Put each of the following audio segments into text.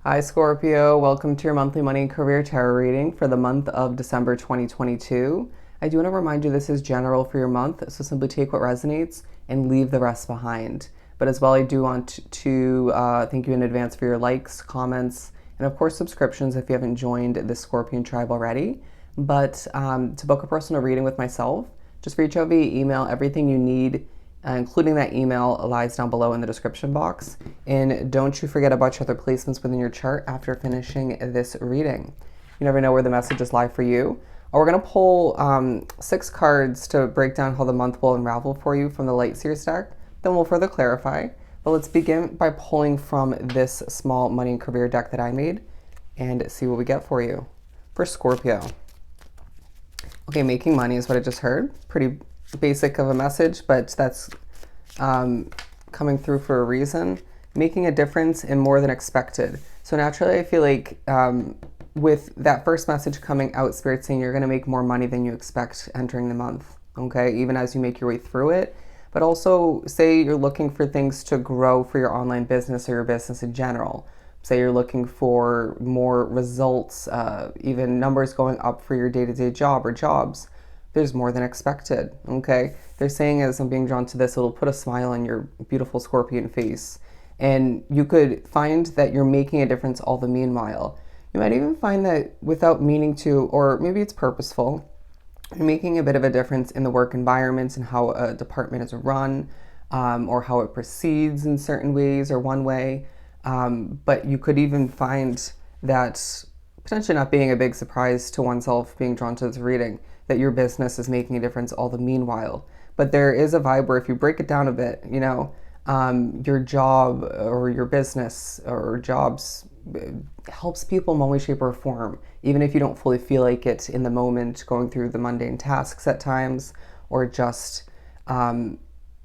Hi Scorpio, welcome to your monthly money and career tarot reading for the month of December 2022. I do want to remind you this is general for your month, so simply take what resonates and leave the rest behind. But as well, I do want to thank you in advance for your likes, comments, and of course subscriptions if you haven't joined the Scorpion tribe already. But to book a personal reading with myself, just reach out via email. Everything you need, including that email, lies down below in the description box. And don't you forget about your other placements within your chart after finishing this reading. You never know where the messages lie for you. We're going to pull 6 cards to break down how the month will unravel for you from the Light Seers deck. Then we'll further clarify. But let's begin by pulling from this small money and career deck that I made and see what we get for you. For Scorpio. Okay, making money is what I just heard. Pretty basic of a message, but that's coming through for a reason. Making a difference in more than expected. So naturally, I feel like with that first message coming out, Spirit saying you're going to make more money than you expect entering the month, okay, even as you make your way through it. But also, say you're looking for things to grow for your online business or your business in general. Say you're looking for more results, even numbers going up for your day-to-day job or jobs. There's more than expected, okay? They're saying, as I'm being drawn to this, it'll put a smile on your beautiful Scorpion face. And you could find that you're making a difference all the meanwhile. You might even find that without meaning to, or maybe it's purposeful, you're making a bit of a difference in the work environment and how a department is run, or how it proceeds in certain ways or one way. But you could even find that potentially not being a big surprise to oneself being drawn to this reading, that your business is making a difference all the meanwhile. But there is a vibe where if you break it down a bit, you know, your job or your business or jobs helps people in one way, shape, or form, even if you don't fully feel like it in the moment, going through the mundane tasks at times, or just, and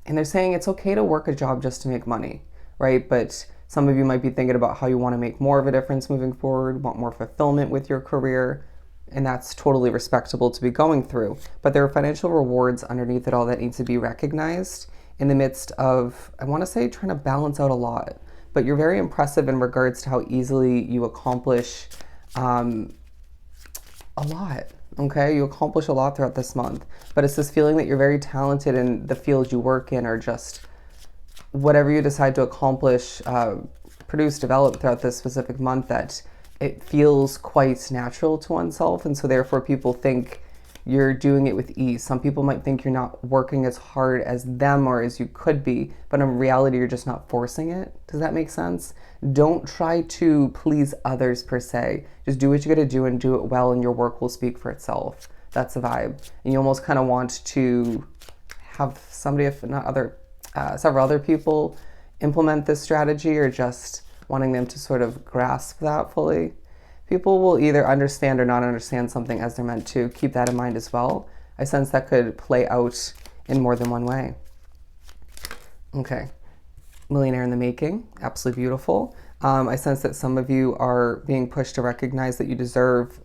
they're saying it's okay to work a job just to make money, right? But some of you might be thinking about how you want to make more of a difference moving forward, want more fulfillment with your career, and that's totally respectable to be going through. But there are financial rewards underneath it all that need to be recognized in the midst of, I want to say, trying to balance out a lot. But you're very impressive in regards to how easily you accomplish a lot, okay? You accomplish a lot throughout this month. But it's this feeling that you're very talented in the fields you work in, or just whatever you decide to accomplish, produce, develop throughout this specific month, that it feels quite natural to oneself. And so therefore people think you're doing it with ease. Some people might think you're not working as hard as them or as you could be, but in reality, you're just not forcing it. Does that make sense? Don't try to please others per se. Just do what you gotta do and do it well, and your work will speak for itself. That's the vibe. And you almost kind of want to have somebody, if not several other people implement this strategy, or just wanting them to sort of grasp that fully. People will either understand or not understand something as they're meant to. Keep that in mind as well. I sense that could play out in more than one way. Okay. Millionaire in the making. Absolutely beautiful. I sense that some of you are being pushed to recognize that you deserve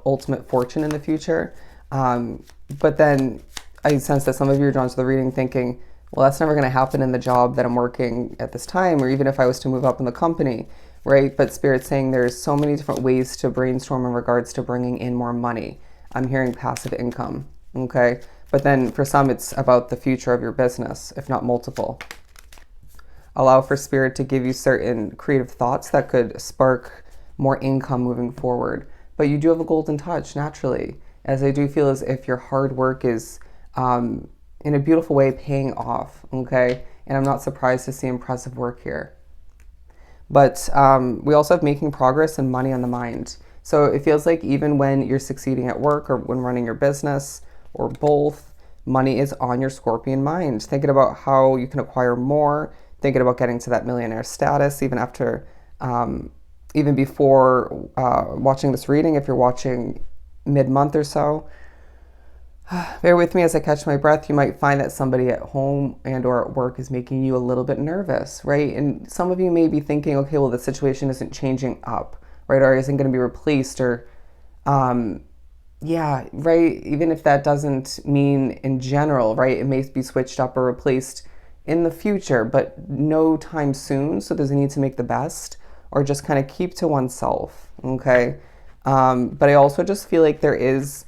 ultimate fortune in the future. But then I sense that some of you are drawn to the reading thinking, well, that's never going to happen in the job that I'm working at this time, or even if I was to move up in the company, right? But Spirit's saying there's so many different ways to brainstorm in regards to bringing in more money. I'm hearing passive income, okay? But then for some, it's about the future of your business, if not multiple. Allow for Spirit to give you certain creative thoughts that could spark more income moving forward. But you do have a golden touch, naturally, as I do feel as if your hard work is in a beautiful way paying off, okay? And I'm not surprised to see impressive work here. But we also have making progress and money on the mind. So it feels like even when you're succeeding at work or when running your business or both, money is on your Scorpion mind. Thinking about how you can acquire more, thinking about getting to that millionaire status, even after, even before watching this reading, if you're watching mid-month or so. Bear with me as I catch my breath. You might find that somebody at home and or at work is making you a little bit nervous, right? And some of you may be thinking, okay, well, the situation isn't changing up, right? Or isn't going to be replaced, or, yeah, right? Even if that doesn't mean in general, right? It may be switched up or replaced in the future, but no time soon. So there's a need to make the best, or just kind of keep to oneself, okay? But I also just feel like there is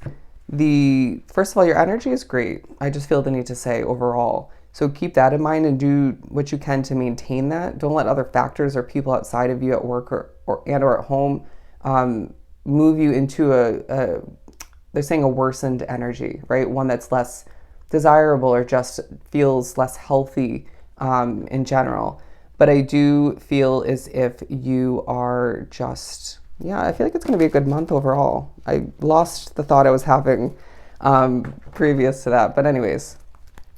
first of all, your energy is great. I just feel the need to say overall. So keep that in mind and do what you can to maintain that. Don't let other factors or people outside of you at work or at home move you into they're saying a worsened energy, right? One that's less desirable or just feels less healthy in general. But I do feel as if you are just, yeah, I feel like it's going to be a good month overall. I lost the thought I was having previous to that. But anyways,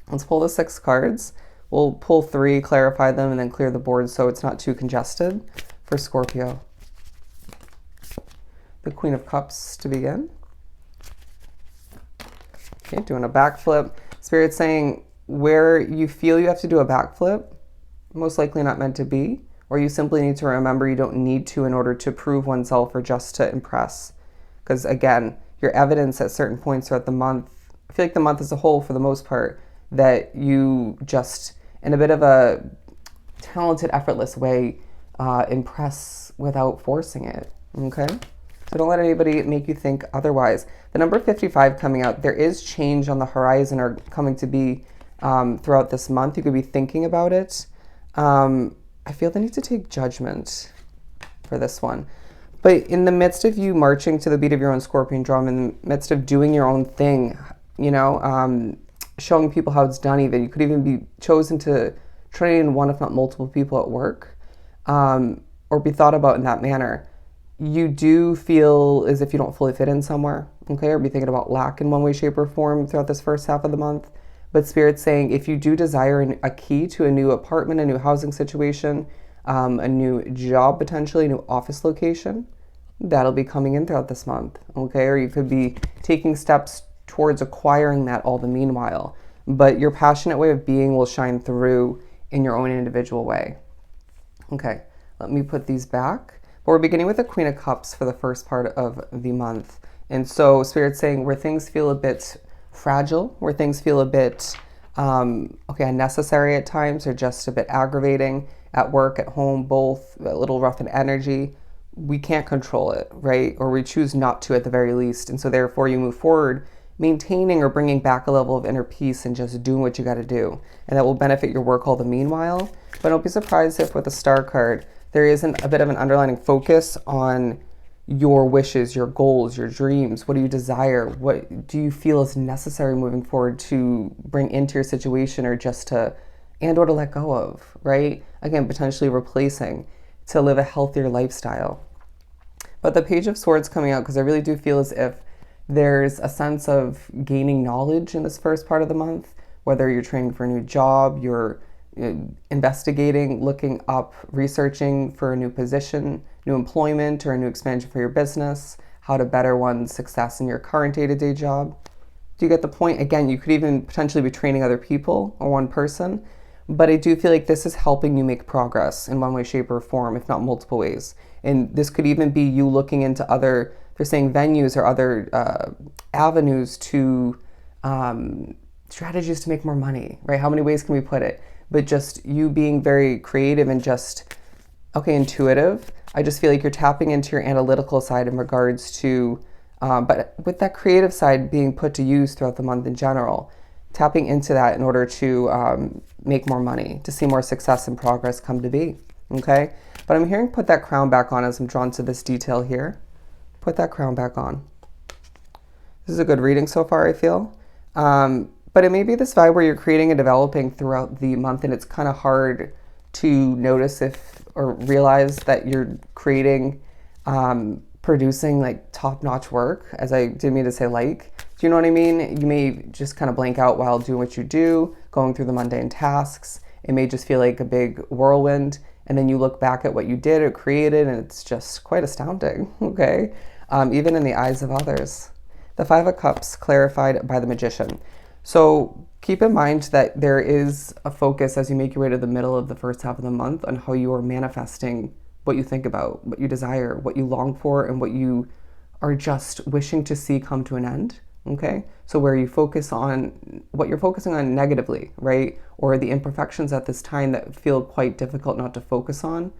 let's pull the 6 cards. We'll pull 3, clarify them, and then clear the board so it's not too congested for Scorpio. The Queen of Cups to begin. Okay, doing a backflip. Spirit saying where you feel you have to do a backflip, most likely not meant to be, or you simply need to remember you don't need to in order to prove oneself or just to impress. Because again, your evidence at certain points throughout the month, I feel like the month as a whole for the most part, that you just, in a bit of a talented, effortless way, impress without forcing it, okay? So don't let anybody make you think otherwise. The number 55 coming out, there is change on the horizon or coming to be throughout this month. You could be thinking about it. I feel the need to take judgment for this one. But in the midst of you marching to the beat of your own scorpion drum, in the midst of doing your own thing, you know, showing people how it's done even, you could even be chosen to train one, if not multiple people at work, or be thought about in that manner. You do feel as if you don't fully fit in somewhere, okay, or be thinking about lack in one way, shape, or form throughout this first half of the month. But Spirit's saying if you do desire a key to a new apartment, a new housing situation, a new job, potentially a new office location, that'll be coming in throughout this month, okay? Or you could be taking steps towards acquiring that all the meanwhile. But your passionate way of being will shine through in your own individual way. Okay, let me put these back. But we're beginning with the Queen of Cups for the first part of the month. And so Spirit's saying where things feel a bit fragile, where things feel a bit, unnecessary at times or just a bit aggravating at work, at home, both a little rough in energy, we can't control it, right? Or we choose not to at the very least. And so therefore you move forward maintaining or bringing back a level of inner peace and just doing what you got to do. And that will benefit your work all the meanwhile. But don't be surprised if with the Star card, there isn't a bit of an underlining focus on your wishes, your goals, your dreams. What do you desire? What do you feel is necessary moving forward to bring into your situation or just to, and or to let go of, right? Again, potentially replacing to live a healthier lifestyle. But the Page of Swords coming out, because I really do feel as if there's a sense of gaining knowledge in this first part of the month, whether you're training for a new job, you're investigating, looking up, researching for a new position, new employment, or a new expansion for your business, how to better one's success in your current day-to-day job. Do you get the point? Again, you could even potentially be training other people or one person, but I do feel like this is helping you make progress in one way, shape, or form, if not multiple ways. And this could even be you looking into other, they're saying venues or other avenues to strategies to make more money, right? How many ways can we put it? But just you being very creative and just, intuitive. I just feel like you're tapping into your analytical side in regards to, but with that creative side being put to use throughout the month in general, tapping into that in order to make more money, to see more success and progress come to be, okay? But I'm hearing put that crown back on as I'm drawn to this detail here. Put that crown back on. This is a good reading so far, I feel. But it may be this vibe where you're creating and developing throughout the month and it's kind of hard to notice or realize that you're creating, producing like top-notch work, as I didn't mean to say like. Do you know what I mean? You may just kind of blank out while doing what you do, going through the mundane tasks. It may just feel like a big whirlwind. And then you look back at what you did or created and it's just quite astounding, okay? Even in the eyes of others. The Five of Cups clarified by the Magician. So keep in mind that there is a focus as you make your way to the middle of the first half of the month on how you are manifesting what you think about, what you desire, what you long for, and what you are just wishing to see come to an end, okay? So where you focus on what you're focusing on negatively, right? Or the imperfections at this time that feel quite difficult not to focus on.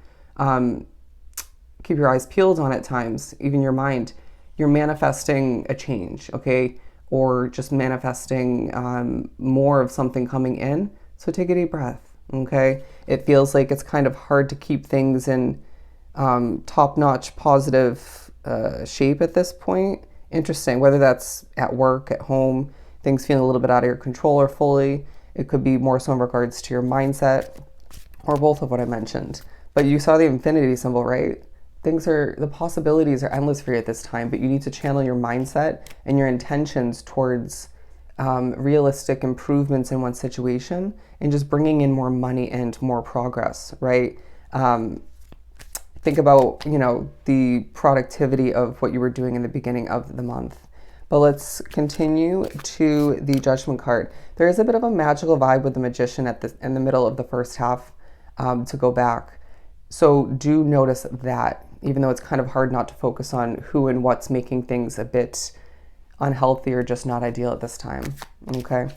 keep your eyes peeled on at times, even your mind, you're manifesting a change, okay? Or just manifesting more of something coming in. So take a deep breath, okay? It feels like it's kind of hard to keep things in top-notch positive shape at this point. Interesting, whether that's at work, at home, things feeling a little bit out of your control or fully. It could be more so in regards to your mindset or both of what I mentioned. But you saw the infinity symbol, right? The possibilities are endless for you at this time, but you need to channel your mindset and your intentions towards realistic improvements in one situation and just bringing in more money and more progress, right? Think about, the productivity of what you were doing in the beginning of the month. But let's continue to the Judgment card. There is a bit of a magical vibe with the Magician in the middle of the first half to go back. So do notice that, even though it's kind of hard not to focus on who and what's making things a bit unhealthy or just not ideal at this time, okay?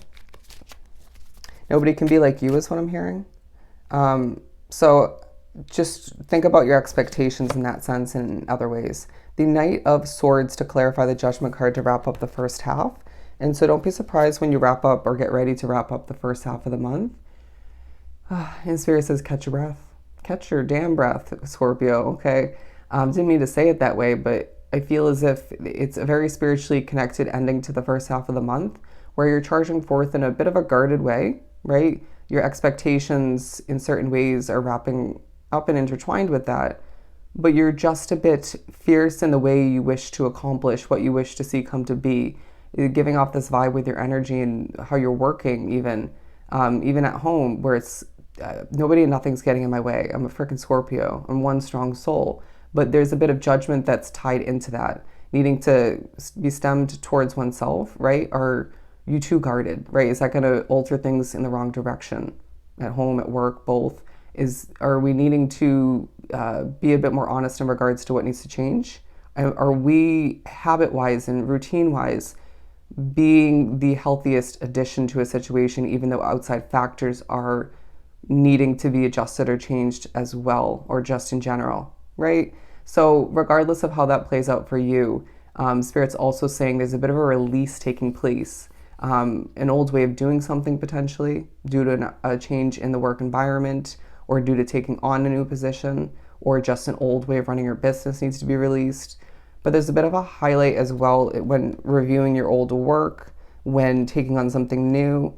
Nobody can be like you is what I'm hearing. So just think about your expectations in that sense and in other ways. The Knight of Swords to clarify the Judgment card to wrap up the first half. And so don't be surprised when you wrap up or get ready to wrap up the first half of the month. And Spirit says, catch your breath. Catch your damn breath, Scorpio, okay? Didn't mean to say it that way, but I feel as if it's a very spiritually connected ending to the first half of the month where you're charging forth in a bit of a guarded way, right? Your expectations in certain ways are wrapping up and intertwined with that, but you're just a bit fierce in the way you wish to accomplish what you wish to see come to be. You're giving off this vibe with your energy and how you're working, even at home, where it's nobody and nothing's getting in my way. I'm a freaking Scorpio. I'm one strong soul. But there's a bit of judgment that's tied into that, needing to be stemmed towards oneself, right? Are you too guarded, right? Is that going to alter things in the wrong direction? At home, at work, both? Are we needing to be a bit more honest in regards to what needs to change? Are we habit-wise and routine-wise being the healthiest addition to a situation, even though outside factors are needing to be adjusted or changed as well, or just in general, right? So regardless of how that plays out for you, Spirit's also saying there's a bit of a release taking place. An old way of doing something potentially due to a change in the work environment or due to taking on a new position, or just an old way of running your business needs to be released. But there's a bit of a highlight as well when reviewing your old work, when taking on something new.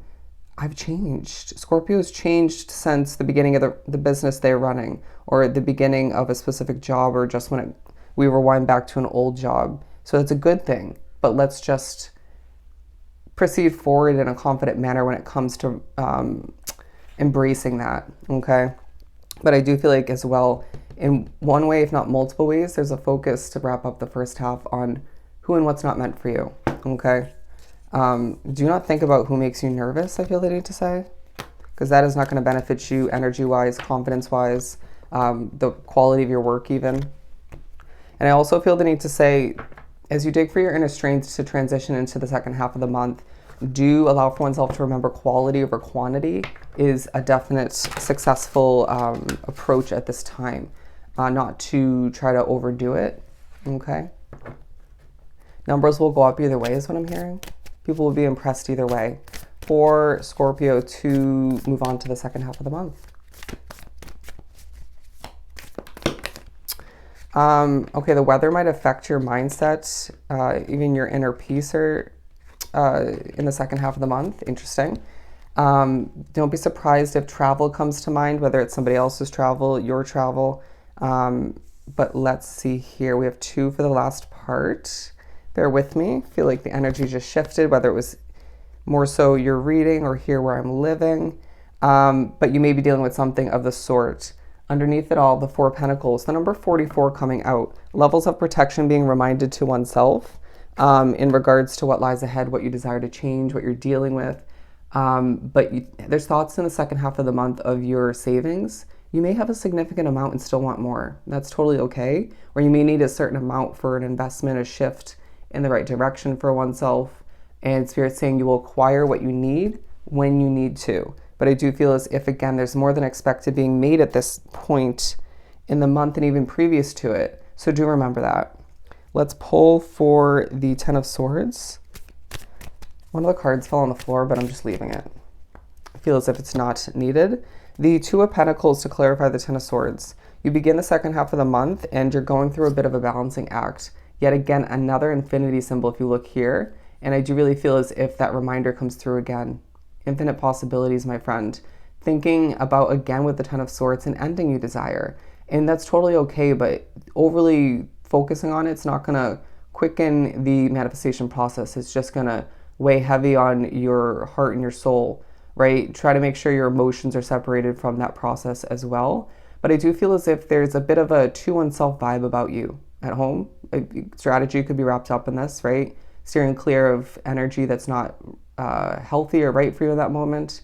I've changed. Scorpio's changed since the beginning of the business they're running, or the beginning of a specific job, or just when we rewind back to an old job. So it's a good thing, but let's just proceed forward in a confident manner when it comes to embracing that, okay? But I do feel like as well, in one way, if not multiple ways, there's a focus to wrap up the first half on who and what's not meant for you, okay? Do not think about who makes you nervous, I feel the need to say, because that is not going to benefit you energy-wise, confidence-wise, the quality of your work even. And I also feel the need to say, as you dig for your inner strength to transition into the second half of the month, do allow for oneself to remember quality over quantity is a definite successful approach at this time, not to try to overdo it, okay? Numbers will go up either way is what I'm hearing. People will be impressed either way for Scorpio to move on to the second half of the month. Okay, the weather might affect your mindset, even your inner peace or in the second half of the month. Interesting. Don't be surprised if travel comes to mind, whether it's somebody else's travel, your travel. But let's see here. We have 2 for the last part. Bear with me. I feel like the energy just shifted, whether it was more so you're reading or here where I'm living. But you may be dealing with something of the sort. Underneath it all, the 4 Pentacles, the number 44 coming out, levels of protection being reminded to oneself in regards to what lies ahead, what you desire to change, what you're dealing with. But there's thoughts in the second half of the month of your savings. You may have a significant amount and still want more. That's totally okay. Or you may need a certain amount for an investment, a shift in the right direction for oneself. And Spirit's saying you will acquire what you need when you need to. But I do feel as if, again, there's more than expected being made at this point in the month and even previous to it. So do remember that. Let's pull for the Ten of Swords. One of the cards fell on the floor, but I'm just leaving it. I feel as if it's not needed. The Two of Pentacles to clarify the Ten of Swords. You begin the second half of the month and you're going through a bit of a balancing act. Yet again, another infinity symbol if you look here. And I do really feel as if that reminder comes through again. Infinite possibilities, my friend. Thinking about, again, with the Ten of Swords, an ending you desire. And that's totally okay, but overly focusing on it's not going to quicken the manifestation process. It's just going to weigh heavy on your heart and your soul, right? Try to make sure your emotions are separated from that process as well. But I do feel as if there's a bit of a to oneself vibe about you at home. A strategy could be wrapped up in this, right? Steering clear of energy that's not healthy or right for you in that moment.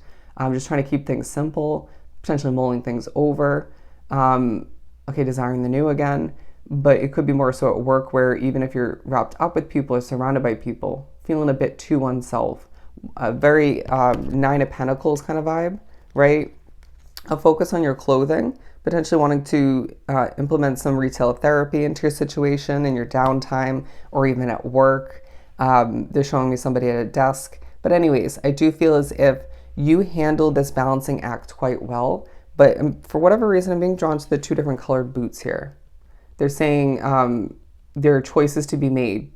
Just trying to keep things simple, potentially mulling things over. Okay, desiring the new again. But it could be more so at work where even if you're wrapped up with people or surrounded by people, feeling a bit to oneself. A very Nine of Pentacles kind of vibe, right? A focus on your clothing, potentially wanting to implement some retail therapy into your situation in your downtime or even at work. They're showing me somebody at a desk. But anyways, I do feel as if you handled this balancing act quite well. But for whatever reason, I'm being drawn to the two different colored boots here. They're saying there are choices to be made.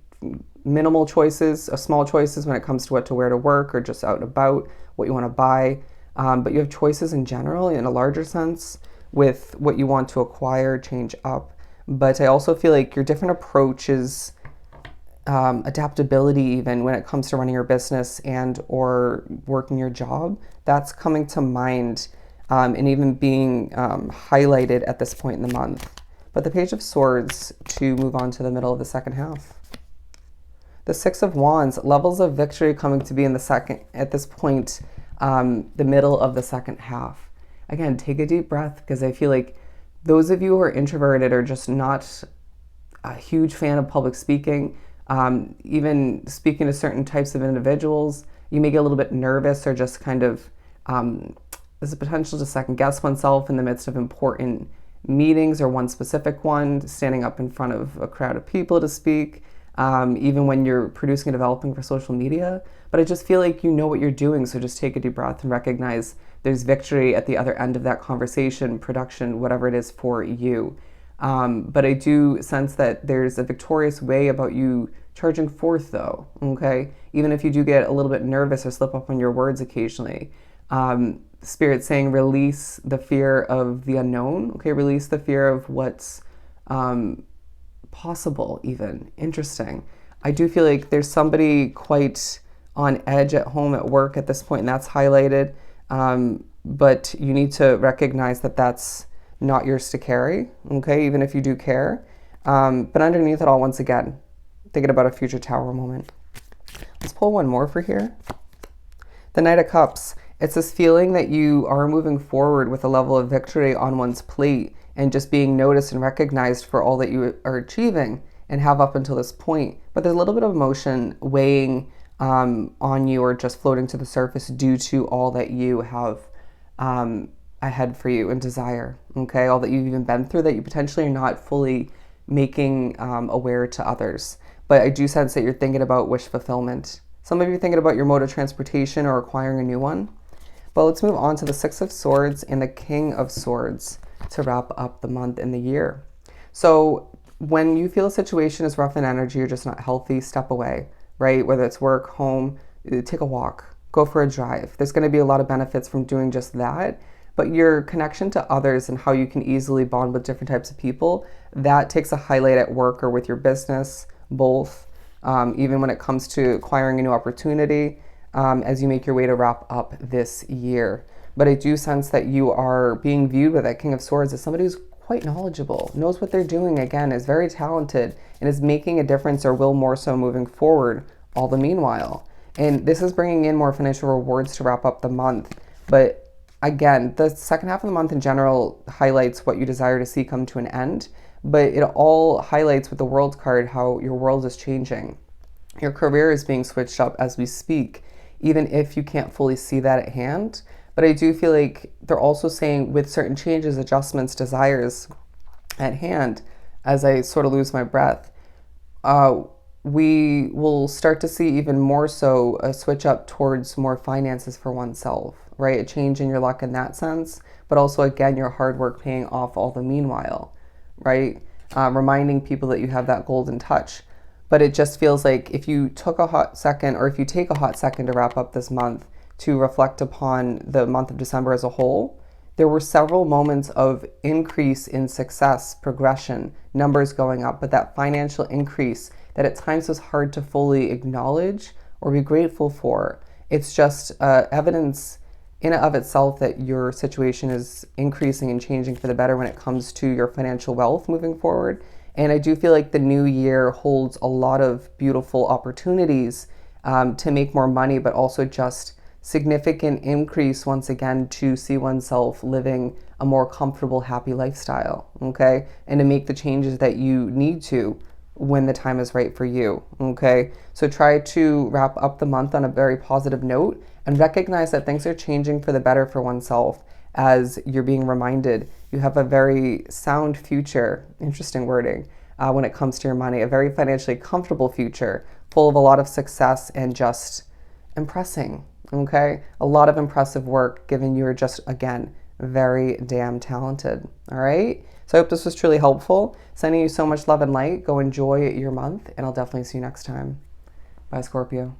Minimal choices, small choices when it comes to what to wear to work or just out and about, what you want to buy. But you have choices in general in a larger sense with what you want to acquire, change up. But I also feel like your different approaches, adaptability even when it comes to running your business and or working your job, that's coming to mind and even being highlighted at this point in the month. But the Page of Swords to move on to the middle of the second half. The Six of Wands, levels of victory coming to be in the second, at this point, the middle of the second half. Again, take a deep breath because I feel like those of you who are introverted or just not a huge fan of public speaking, even speaking to certain types of individuals, you may get a little bit nervous or just kind of, there's a potential to second guess oneself in the midst of important meetings or one specific one, standing up in front of a crowd of people to speak, even when you're producing and developing for social media. But I just feel like you know what you're doing, so just take a deep breath and recognize there's victory at the other end of that conversation, production, whatever it is for you. But I do sense that there's a victorious way about you charging forth though, okay? Even if you do get a little bit nervous or slip up on your words occasionally. Spirit's saying release the fear of the unknown, okay? Release the fear of what's possible even. Interesting. I do feel like there's somebody quite on edge at home, at work at this point, and that's highlighted. But you need to recognize that that's not yours to carry, okay? Even if you do care. But underneath it all, once again, thinking about a future tower moment. Let's pull one more for here. The Knight of Cups. It's this feeling that you are moving forward with a level of victory on one's plate and just being noticed and recognized for all that you are achieving and have up until this point. But there's a little bit of emotion weighing on you or just floating to the surface due to all that you have ahead for you and desire, okay? All that you've even been through that you potentially are not fully making aware to others. But I do sense that you're thinking about wish fulfillment. Some of you are thinking about your mode of transportation or acquiring a new one. But let's move on to the Six of Swords and the King of Swords to wrap up the month and the year. So when you feel a situation is rough in energy, you're just not healthy, step away, right? Whether it's work, home, take a walk, go for a drive. There's going to be a lot of benefits from doing just that. But your connection to others and how you can easily bond with different types of people, that takes a highlight at work or with your business, both, even when it comes to acquiring a new opportunity, as you make your way to wrap up this year. But I do sense that you are being viewed with that King of Swords as somebody who's quite knowledgeable, knows what they're doing, again, is very talented, and is making a difference or will more so moving forward all the meanwhile. And this is bringing in more financial rewards to wrap up the month. But again, the second half of the month in general highlights what you desire to see come to an end, but it all highlights with the World card how your world is changing. Your career is being switched up as we speak, even if you can't fully see that at hand. But I do feel like they're also saying with certain changes, adjustments, desires at hand, as I sort of lose my breath, uh, we will start to see even more so a switch up towards more finances for oneself, right? A change in your luck in that sense, but also, again, your hard work paying off all the meanwhile, right? Reminding people that you have that golden touch. But it just feels like if you took a hot second, or if you take a hot second to wrap up this month to reflect upon the month of December as a whole, there were several moments of increase in success, progression, numbers going up, but that financial increase that at times was hard to fully acknowledge or be grateful for. It's just evidence in and of itself that your situation is increasing and changing for the better when it comes to your financial wealth moving forward. And I do feel like the new year holds a lot of beautiful opportunities to make more money, but also just significant increase once again to see oneself living a more comfortable, happy lifestyle, okay? And to make the changes that you need to when the time is right for you, okay? So try to wrap up the month on a very positive note and recognize that things are changing for the better for oneself as you're being reminded you have a very sound future, interesting wording, when it comes to your money, a very financially comfortable future full of a lot of success and just impressing, okay? A lot of impressive work given you're just, again, very damn talented, all right? So I hope this was truly helpful. Sending you so much love and light. Go enjoy your month, and I'll definitely see you next time. Bye, Scorpio.